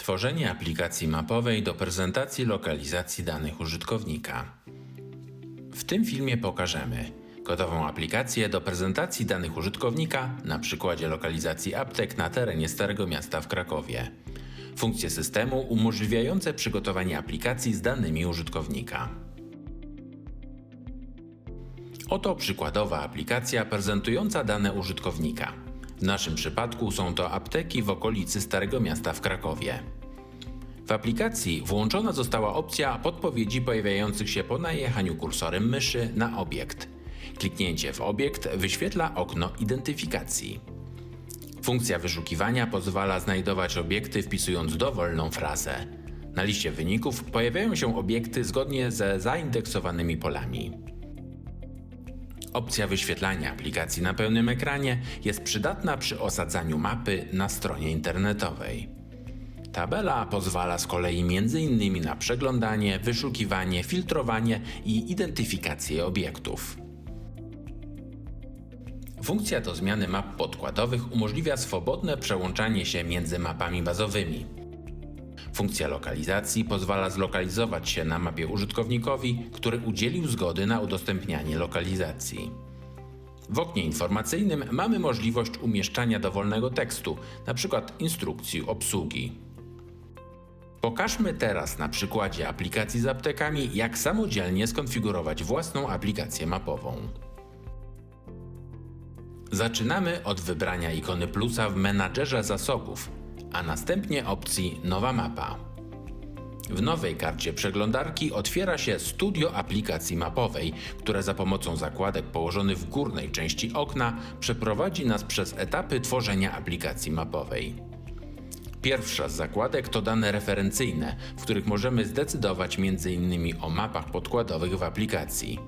Tworzenie aplikacji mapowej do prezentacji lokalizacji danych użytkownika. W tym filmie pokażemy gotową aplikację do prezentacji danych użytkownika na przykładzie lokalizacji aptek na terenie Starego Miasta w Krakowie. Funkcje systemu umożliwiające przygotowanie aplikacji z danymi użytkownika. Oto przykładowa aplikacja prezentująca dane użytkownika. W naszym przypadku są to apteki w okolicy Starego Miasta w Krakowie. W aplikacji włączona została opcja podpowiedzi pojawiających się po najechaniu kursorem myszy na obiekt. Kliknięcie w obiekt wyświetla okno identyfikacji. Funkcja wyszukiwania pozwala znajdować obiekty wpisując dowolną frazę. Na liście wyników pojawiają się obiekty zgodnie ze zaindeksowanymi polami. Opcja wyświetlania aplikacji na pełnym ekranie jest przydatna przy osadzaniu mapy na stronie internetowej. Tabela pozwala z kolei m.in. na przeglądanie, wyszukiwanie, filtrowanie i identyfikację obiektów. Funkcja do zmiany map podkładowych umożliwia swobodne przełączanie się między mapami bazowymi. Funkcja lokalizacji pozwala zlokalizować się na mapie użytkownikowi, który udzielił zgody na udostępnianie lokalizacji. W oknie informacyjnym mamy możliwość umieszczania dowolnego tekstu, np. instrukcji obsługi. Pokażmy teraz na przykładzie aplikacji z aptekami, jak samodzielnie skonfigurować własną aplikację mapową. Zaczynamy od wybrania ikony plusa w menadżerze zasobów, a następnie opcji Nowa mapa. W nowej karcie przeglądarki otwiera się Studio aplikacji mapowej, które za pomocą zakładek położonych w górnej części okna przeprowadzi nas przez etapy tworzenia aplikacji mapowej. Pierwsza z zakładek to dane referencyjne, w których możemy zdecydować m.in. o mapach podkładowych w aplikacji.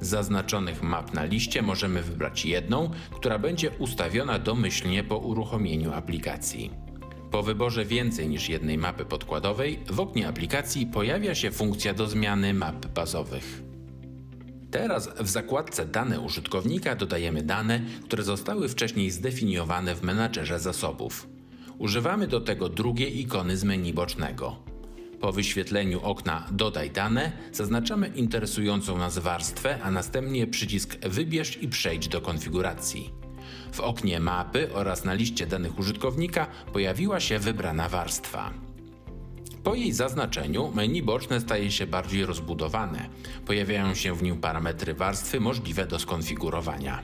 Z zaznaczonych map na liście możemy wybrać jedną, która będzie ustawiona domyślnie po uruchomieniu aplikacji. Po wyborze więcej niż jednej mapy podkładowej w oknie aplikacji pojawia się funkcja do zmiany map bazowych. Teraz w zakładce Dane użytkownika dodajemy dane, które zostały wcześniej zdefiniowane w menadżerze zasobów. Używamy do tego drugiej ikony z menu bocznego. Po wyświetleniu okna Dodaj dane zaznaczamy interesującą nas warstwę, a następnie przycisk Wybierz i przejdź do konfiguracji. W oknie mapy oraz na liście danych użytkownika pojawiła się wybrana warstwa. Po jej zaznaczeniu menu boczne staje się bardziej rozbudowane. Pojawiają się w nim parametry warstwy możliwe do skonfigurowania.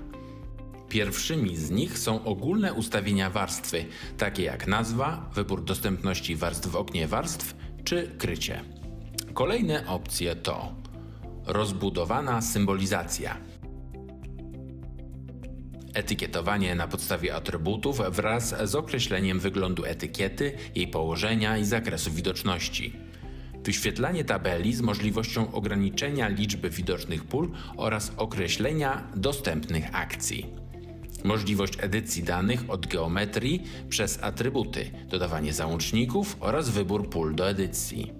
Pierwszymi z nich są ogólne ustawienia warstwy, takie jak nazwa, wybór dostępności warstw w oknie warstw czy krycie. Kolejne opcje to rozbudowana symbolizacja, etykietowanie na podstawie atrybutów wraz z określeniem wyglądu etykiety, jej położenia i zakresu widoczności, wyświetlanie tabeli z możliwością ograniczenia liczby widocznych pól oraz określenia dostępnych akcji, możliwość edycji danych od geometrii przez atrybuty, dodawanie załączników oraz wybór pól do edycji.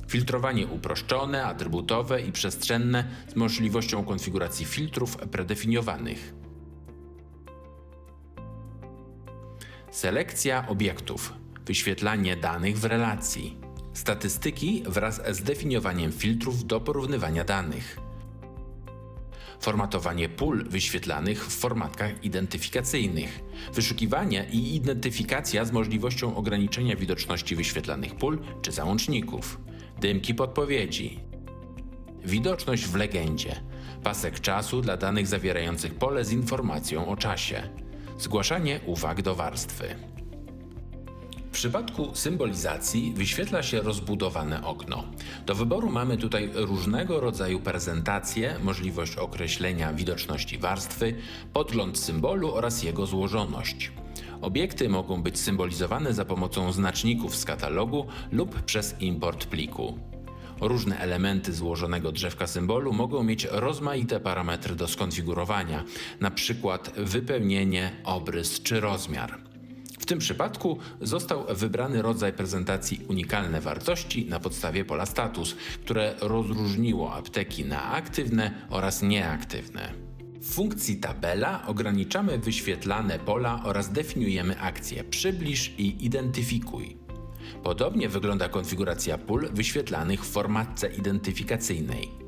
Filtrowanie uproszczone, atrybutowe i przestrzenne z możliwością konfiguracji filtrów predefiniowanych. Selekcja obiektów, wyświetlanie danych w relacji, statystyki wraz z definiowaniem filtrów do porównywania danych. Formatowanie pól wyświetlanych w formatkach identyfikacyjnych, wyszukiwanie i identyfikacja z możliwością ograniczenia widoczności wyświetlanych pól czy załączników, dymki podpowiedzi, widoczność w legendzie, pasek czasu dla danych zawierających pole z informacją o czasie, zgłaszanie uwag do warstwy. W przypadku symbolizacji wyświetla się rozbudowane okno. Do wyboru mamy tutaj różnego rodzaju prezentacje, możliwość określenia widoczności warstwy, podgląd symbolu oraz jego złożoność. Obiekty mogą być symbolizowane za pomocą znaczników z katalogu lub przez import pliku. Różne elementy złożonego drzewka symbolu mogą mieć rozmaite parametry do skonfigurowania, np. wypełnienie, obrys czy rozmiar. W tym przypadku został wybrany rodzaj prezentacji unikalne wartości na podstawie pola status, które rozróżniło apteki na aktywne oraz nieaktywne. W funkcji tabela ograniczamy wyświetlane pola oraz definiujemy akcje przybliż i identyfikuj. Podobnie wygląda konfiguracja pól wyświetlanych w formatce identyfikacyjnej.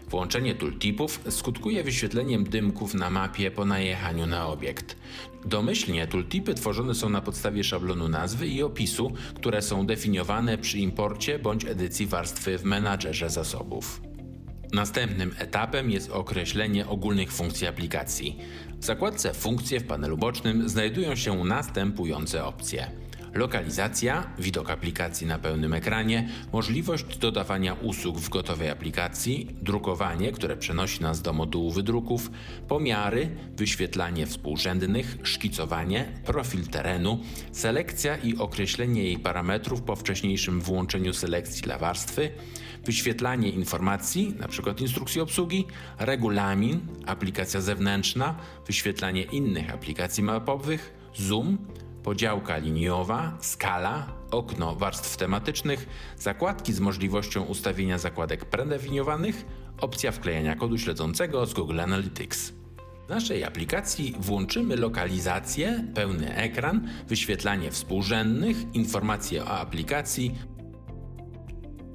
Włączenie tooltipów skutkuje wyświetleniem dymków na mapie po najechaniu na obiekt. Domyślnie tooltipy tworzone są na podstawie szablonu nazwy i opisu, które są definiowane przy imporcie bądź edycji warstwy w menadżerze zasobów. Następnym etapem jest określenie ogólnych funkcji aplikacji. W zakładce Funkcje w panelu bocznym znajdują się następujące opcje: lokalizacja, widok aplikacji na pełnym ekranie, możliwość dodawania usług w gotowej aplikacji, drukowanie, które przenosi nas do modułu wydruków, pomiary, wyświetlanie współrzędnych, szkicowanie, profil terenu, selekcja i określenie jej parametrów po wcześniejszym włączeniu selekcji dla warstwy, wyświetlanie informacji, np. instrukcji obsługi, regulamin, aplikacja zewnętrzna, wyświetlanie innych aplikacji mapowych, zoom, podziałka liniowa, skala, okno warstw tematycznych, zakładki z możliwością ustawienia zakładek predefiniowanych, opcja wklejania kodu śledzącego z Google Analytics. W naszej aplikacji włączymy lokalizację, pełny ekran, wyświetlanie współrzędnych, informacje o aplikacji,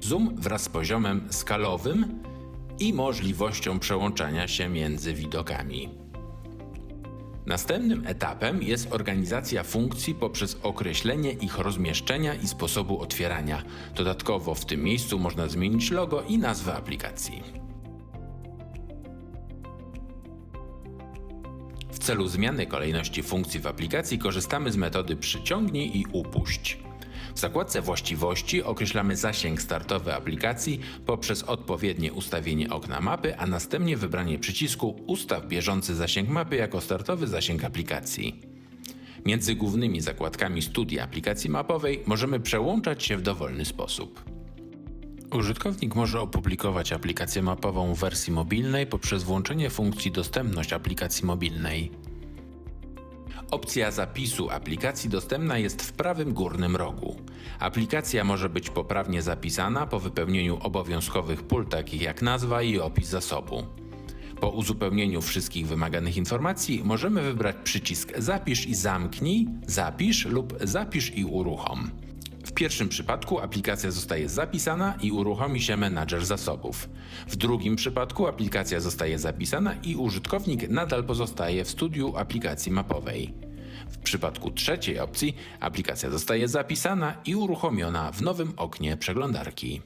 zoom wraz z poziomem skalowym i możliwością przełączania się między widokami. Następnym etapem jest organizacja funkcji poprzez określenie ich rozmieszczenia i sposobu otwierania. Dodatkowo w tym miejscu można zmienić logo i nazwę aplikacji. W celu zmiany kolejności funkcji w aplikacji korzystamy z metody przyciągnij i upuść. W zakładce Właściwości określamy zasięg startowy aplikacji poprzez odpowiednie ustawienie okna mapy, a następnie wybranie przycisku Ustaw bieżący zasięg mapy jako startowy zasięg aplikacji. Między głównymi zakładkami Studia aplikacji mapowej możemy przełączać się w dowolny sposób. Użytkownik może opublikować aplikację mapową w wersji mobilnej poprzez włączenie funkcji Dostępność aplikacji mobilnej. Opcja zapisu aplikacji dostępna jest w prawym górnym rogu. Aplikacja może być poprawnie zapisana po wypełnieniu obowiązkowych pól takich jak nazwa i opis zasobu. Po uzupełnieniu wszystkich wymaganych informacji możemy wybrać przycisk Zapisz i zamknij, Zapisz lub Zapisz i uruchom. W pierwszym przypadku aplikacja zostaje zapisana i uruchomi się menadżer zasobów. W drugim przypadku aplikacja zostaje zapisana i użytkownik nadal pozostaje w studiu aplikacji mapowej. W przypadku trzeciej opcji aplikacja zostaje zapisana i uruchomiona w nowym oknie przeglądarki.